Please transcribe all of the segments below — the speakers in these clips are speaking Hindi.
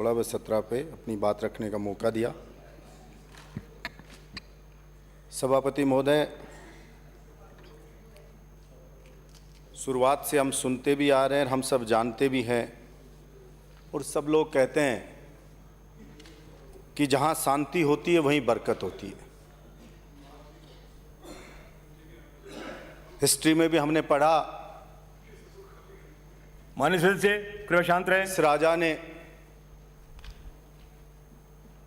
16 व 17 पे अपनी बात रखने का मौका दिया। सभापति महोदय, शुरुआत से हम सुनते भी आ रहे हैं, हम सब जानते भी हैं और सब लोग कहते हैं कि जहाँ शांति होती है वहीं बरकत होती है। हिस्ट्री में भी हमने पढ़ा, माननीय सदस्य कृपया शांत रहे। इस राजा ने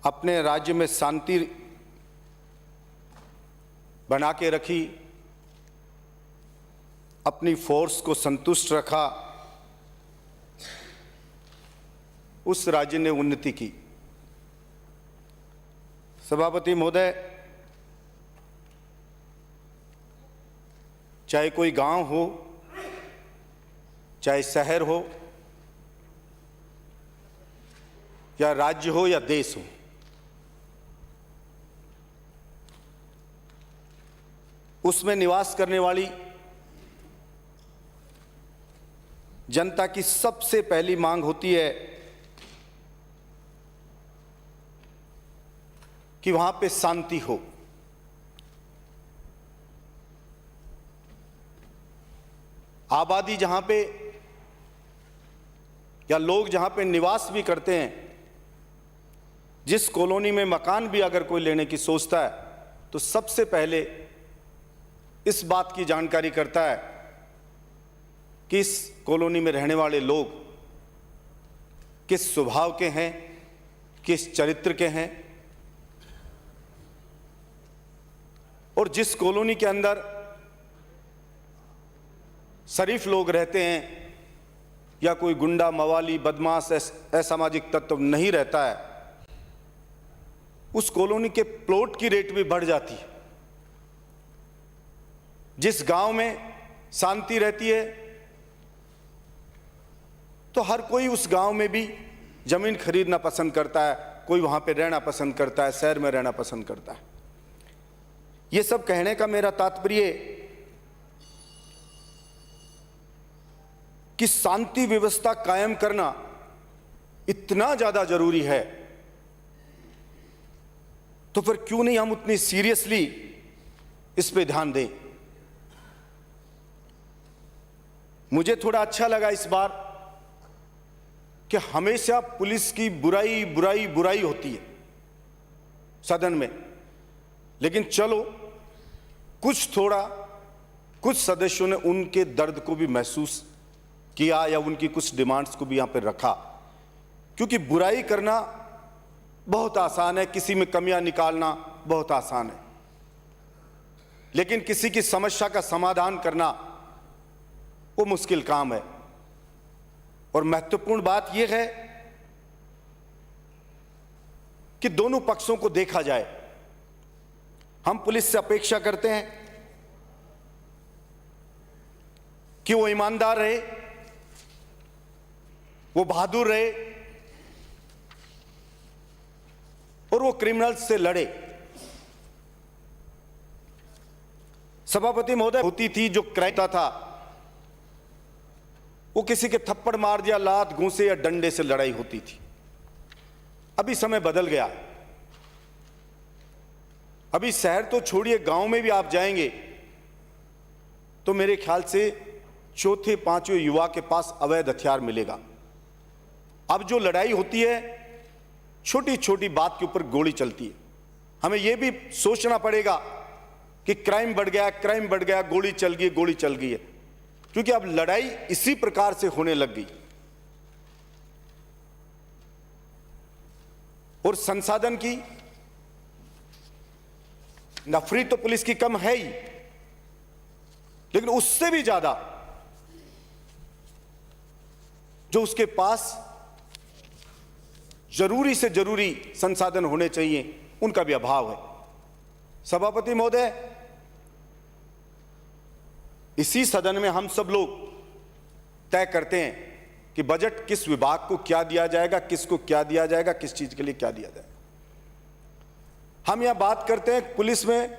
अपने राज्य में शांति बना के रखी, अपनी फोर्स को संतुष्ट रखा, उस राज्य ने उन्नति की। सभापति महोदय, चाहे कोई गांव हो, चाहे शहर हो, या राज्य हो या देश हो, उसमें निवास करने वाली जनता की सबसे पहली मांग होती है कि वहां पे शांति हो। आबादी जहां पे या लोग जहां पे निवास भी करते हैं, जिस कॉलोनी में मकान भी अगर कोई लेने की सोचता है तो सबसे पहले इस बात की जानकारी करता है कि इस कॉलोनी में रहने वाले लोग किस स्वभाव के हैं, किस चरित्र के हैं, और जिस कॉलोनी के अंदर शरीफ लोग रहते हैं या कोई गुंडा मवाली बदमाश असामाजिक तत्व नहीं रहता है, उस कॉलोनी के प्लॉट की रेट भी बढ़ जाती है। जिस गांव में शांति रहती है तो हर कोई उस गांव में भी जमीन खरीदना पसंद करता है, कोई वहां पे रहना पसंद करता है, शहर में रहना पसंद करता है। ये सब कहने का मेरा तात्पर्य कि शांति व्यवस्था कायम करना इतना ज्यादा जरूरी है, तो फिर क्यों नहीं हम उतनी सीरियसली इस पे ध्यान दें। मुझे थोड़ा अच्छा लगा इस बार कि हमेशा पुलिस की बुराई बुराई बुराई होती है सदन में, लेकिन चलो कुछ सदस्यों ने उनके दर्द को भी महसूस किया या उनकी कुछ डिमांड्स को भी यहां पर रखा, क्योंकि बुराई करना बहुत आसान है, किसी में कमियां निकालना बहुत आसान है, लेकिन किसी की समस्या का समाधान करना वो मुश्किल काम है। और महत्वपूर्ण बात यह है कि दोनों पक्षों को देखा जाए। हम पुलिस से अपेक्षा करते हैं कि वो ईमानदार रहे, वो बहादुर रहे और वो क्रिमिनल्स से लड़े। सभापति महोदय, होती थी जो क्राइम था वो किसी के थप्पड़ मार दिया, लात घूंसे या डंडे से लड़ाई होती थी। अभी समय बदल गया। अभी शहर तो छोड़िए, गांव में भी आप जाएंगे तो मेरे ख्याल से चौथे पांचवें युवा के पास अवैध हथियार मिलेगा। अब जो लड़ाई होती है, छोटी छोटी बात के ऊपर गोली चलती है। हमें यह भी सोचना पड़ेगा कि क्राइम बढ़ गया, गोली चल गई है, क्योंकि अब लड़ाई इसी प्रकार से होने लग गई। और संसाधन की नफरी तो पुलिस की कम है ही, लेकिन उससे भी ज्यादा जो उसके पास जरूरी से जरूरी संसाधन होने चाहिए, उनका भी अभाव है। सभापति महोदय, इसी सदन में हम सब लोग तय करते हैं कि बजट किस विभाग को क्या दिया जाएगा, किसको क्या दिया जाएगा, किस चीज के लिए क्या दिया जाएगा। हम यह बात करते हैं पुलिस में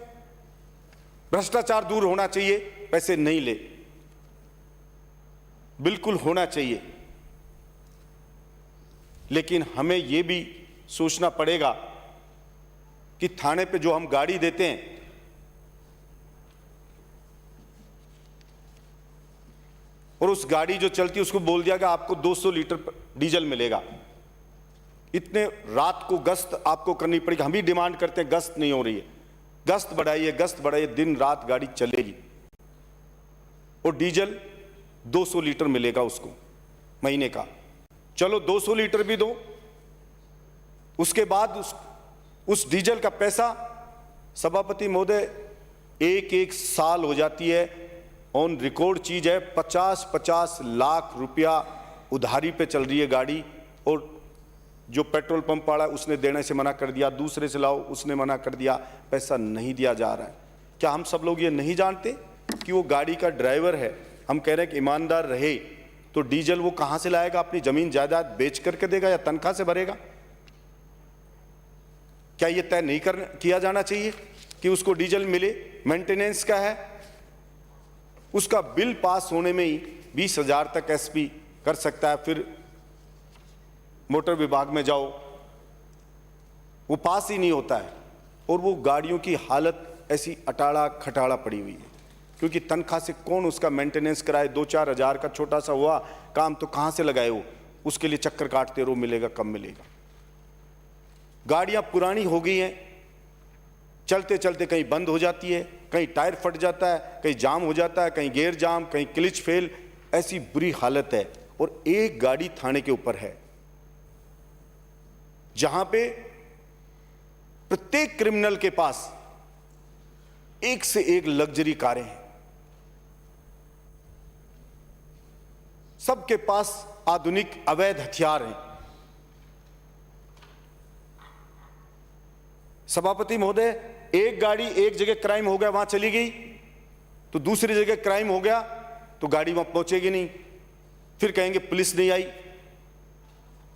भ्रष्टाचार दूर होना चाहिए, पैसे नहीं ले, बिल्कुल होना चाहिए, लेकिन हमें ये भी सोचना पड़ेगा कि थाने पे जो हम गाड़ी देते हैं और उस गाड़ी जो चलती है उसको बोल दिया गया आपको 200 लीटर डीजल मिलेगा। इतने रात को गश्त आपको करनी पड़ेगी। हम भी डिमांड करते हैं, गश्त नहीं हो रही है, गश्त बढ़ाइए, दिन रात गाड़ी चलेगी और डीजल 200 लीटर मिलेगा उसको महीने का। चलो 200 लीटर भी दो, उसके बाद उस डीजल का पैसा सभापति महोदय एक साल हो जाती है, ऑन रिकॉर्ड चीज है, 50-50 लाख रुपया उधारी पे चल रही है गाड़ी। और जो पेट्रोल पंप वाला है उसने देने से मना कर दिया, दूसरे से लाओ उसने मना कर दिया, पैसा नहीं दिया जा रहा है। क्या हम सब लोग ये नहीं जानते कि वो गाड़ी का ड्राइवर है? हम कह रहे हैं कि ईमानदार रहे तो डीजल वो कहां से लाएगा? अपनी जमीन जायदाद बेच करके देगा या तनख्वाह से भरेगा? क्या ये तय नहीं किया जाना चाहिए कि उसको डीजल मिले? मेंटेनेंस का है, उसका बिल पास होने में ही 20,000 तक एसपी कर सकता है। फिर मोटर विभाग में जाओ, वो पास ही नहीं होता है। और वो गाड़ियों की हालत ऐसी अटाड़ा खटाड़ा पड़ी हुई है, क्योंकि तनख्वाह से कौन उसका मेंटेनेंस कराए? 2-4 हज़ार का छोटा सा हुआ काम तो कहां से लगाए हो? उसके लिए चक्कर काटते रहो, मिलेगा कब मिलेगा। गाड़ियां पुरानी हो गई हैं, चलते चलते कहीं बंद हो जाती है, कहीं टायर फट जाता है, कहीं जाम हो जाता है, कहीं गियर जाम, कहीं क्लिच फेल, ऐसी बुरी हालत है। और एक गाड़ी थाने के ऊपर है जहां पे प्रत्येक क्रिमिनल के पास एक से एक लग्जरी कारें हैं, सबके पास आधुनिक अवैध हथियार हैं। सभापति महोदय, एक गाड़ी एक जगह क्राइम हो गया वहां चली गई तो दूसरी जगह क्राइम हो गया तो गाड़ी वहां पहुंचेगी नहीं, फिर कहेंगे पुलिस नहीं आई।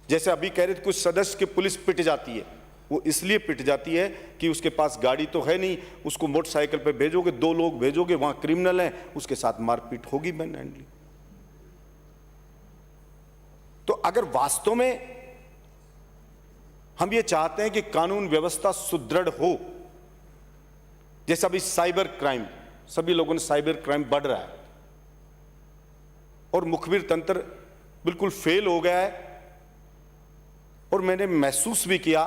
जैसे अभी कह रहे थे कुछ सदस्य की पुलिस पिट जाती है, वो इसलिए पिट जाती है कि उसके पास गाड़ी तो है नहीं, उसको मोटरसाइकिल पे भेजोगे, 2 लोग भेजोगे, वहां क्रिमिनल है, उसके साथ मारपीट होगी मैन हैंडलिंग। तो अगर वास्तव में हम ये चाहते हैं कि कानून व्यवस्था सुदृढ़ हो, जैसे अभी साइबर क्राइम, सभी लोगों ने साइबर क्राइम बढ़ रहा है और मुखबिर तंत्र बिल्कुल फेल हो गया है। और मैंने महसूस भी किया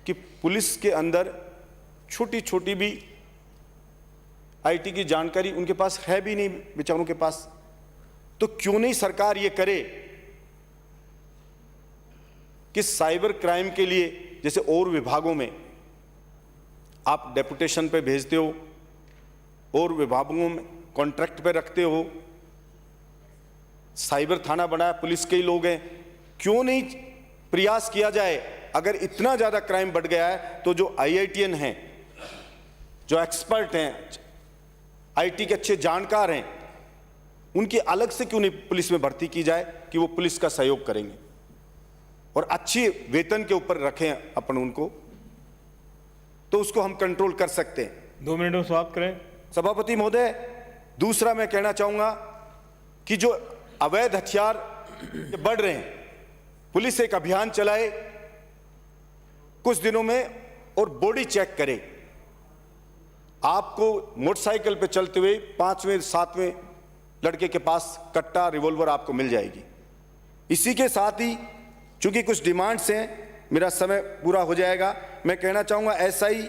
कि पुलिस के अंदर छोटी छोटी भी आईटी की जानकारी उनके पास है भी नहीं बेचारों के पास। तो क्यों नहीं सरकार ये करे कि साइबर क्राइम के लिए जैसे और विभागों में आप डेपुटेशन पे भेजते हो और विभागों में कॉन्ट्रैक्ट पे रखते हो, साइबर थाना बनाया, पुलिस के ही लोग हैं, क्यों नहीं प्रयास किया जाए? अगर इतना ज्यादा क्राइम बढ़ गया है तो जो आईआईटीएन हैं, जो एक्सपर्ट हैं, आईटी के अच्छे जानकार हैं, उनकी अलग से क्यों नहीं पुलिस में भर्ती की जाए कि वो पुलिस का सहयोग करेंगे और अच्छी वेतन के ऊपर रखें अपन उनको, तो उसको हम कंट्रोल कर सकते हैं। 2 मिनट में समाप्त करें। सभापति महोदय, दूसरा मैं कहना चाहूंगा कि जो अवैध हथियार बढ़ रहे हैं, पुलिस एक अभियान चलाए कुछ दिनों में और बॉडी चेक करे। आपको मोटरसाइकिल पे चलते हुए 5वें 7वें लड़के के पास कट्टा रिवॉल्वर आपको मिल जाएगी। इसी के साथ ही चूंकि कुछ डिमांड्स हैं, मेरा समय पूरा हो जाएगा, मैं कहना चाहूंगा एसआई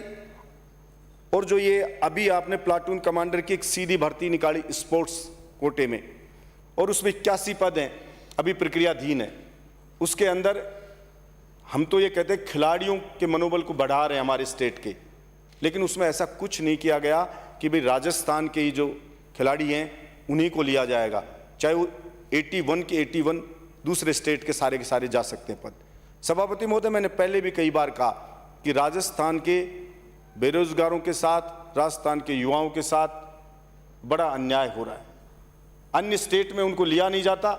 और जो ये अभी आपने प्लाटून कमांडर की एक सीधी भर्ती निकाली स्पोर्ट्स कोटे में और उसमें 81 पद हैं, अभी प्रक्रियाधीन है। उसके अंदर हम तो ये कहते हैं खिलाड़ियों के मनोबल को बढ़ा रहे हैं हमारे स्टेट के, लेकिन उसमें ऐसा कुछ नहीं किया गया कि भाई राजस्थान के ही जो खिलाड़ी हैं उन्हीं को लिया जाएगा, चाहे वो 81 के 81 दूसरे स्टेट के सारे जा सकते हैं पद। सभापति महोदय, मैंने पहले भी कई बार कहा कि राजस्थान के बेरोजगारों के साथ, राजस्थान के युवाओं के साथ बड़ा अन्याय हो रहा है। अन्य स्टेट में उनको लिया नहीं जाता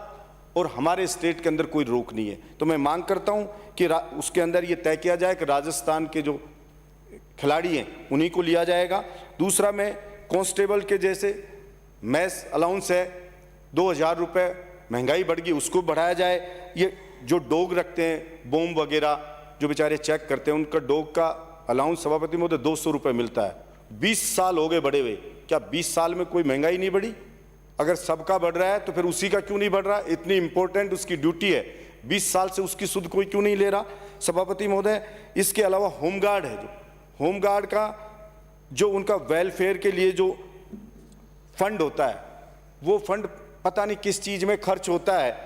और हमारे स्टेट के अंदर कोई रोक नहीं है। तो मैं मांग करता हूं कि उसके अंदर ये तय किया जाए कि राजस्थान के जो खिलाड़ी हैं उन्हीं को लिया जाएगा। दूसरा, मैं कांस्टेबल के जैसे मैस अलाउंस है 2000 रुपये, महंगाई बढ़ गई, उसको बढ़ाया जाए। ये जो डॉग रखते हैं बॉम्ब वगैरह जो बेचारे चेक करते हैं, उनका डॉग का अलाउंस सभापति महोदय 200 रुपये मिलता है। 20 साल हो गए बढ़े हुए, क्या 20 साल में कोई महंगाई नहीं बढ़ी? अगर सबका बढ़ रहा है तो फिर उसी का क्यों नहीं बढ़ रहा? इतनी इंपॉर्टेंट उसकी ड्यूटी है, 20 साल से उसकी सुध कोई क्यों नहीं ले रहा सभापति महोदय? इसके अलावा होमगार्ड है, जो होमगार्ड का जो उनका वेलफेयर के लिए जो फंड होता है, वो फंड पता नहीं किस चीज़ में खर्च होता है,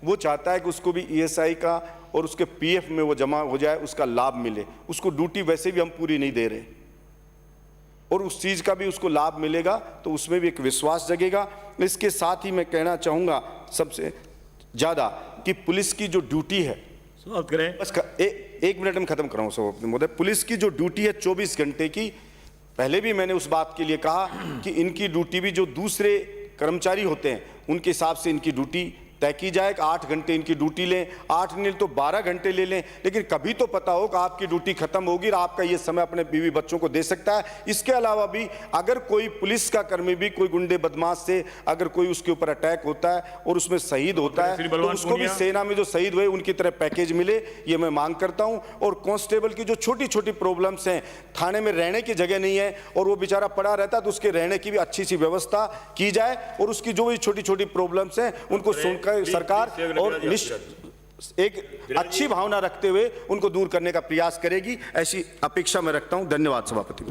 वो चाहता है कि उसको भी ईएसआई का और उसके पीएफ में वो जमा हो जाए, उसका लाभ मिले। उसको ड्यूटी वैसे भी हम पूरी नहीं दे रहे और उस चीज़ का भी उसको लाभ मिलेगा, तो उसमें भी एक विश्वास जगेगा। इसके साथ ही मैं कहना चाहूँगा सबसे ज़्यादा कि पुलिस की जो ड्यूटी है, समाप्त करें। बस एक मिनट में खत्म कराऊँ सभापति महोदय। पुलिस की जो ड्यूटी है 24 घंटे की, पहले भी मैंने उस बात के लिए कहा कि इनकी ड्यूटी भी जो दूसरे कर्मचारी होते हैं उनके हिसाब से इनकी ड्यूटी तय की जाए कि 8 घंटे इनकी ड्यूटी लें, 8 नहीं तो 12 घंटे ले लें, लेकिन कभी तो पता हो कि आपकी ड्यूटी खत्म होगी और आपका ये समय अपने बीवी बच्चों को दे सकता है। इसके अलावा भी अगर कोई पुलिस का कर्मी भी कोई गुंडे बदमाश से अगर कोई उसके ऊपर अटैक होता है और उसमें शहीद होता है, तो उसको भी सेना में जो शहीद हुए उनकी तरह पैकेज मिले, ये मैं मांग करता हूं। और कांस्टेबल की जो छोटी छोटी प्रॉब्लम्स हैं, थाने में रहने की जगह नहीं है और वो बेचारा पड़ा रहता है, तो उसके रहने की भी अच्छी सी व्यवस्था की जाए और उसकी जो भी छोटी छोटी प्रॉब्लम्स हैं उनको सुनकर सरकार और एक अच्छी भावना रखते हुए उनको दूर करने का प्रयास करेगी, ऐसी अपेक्षा मैं रखता हूं। धन्यवाद सभापति।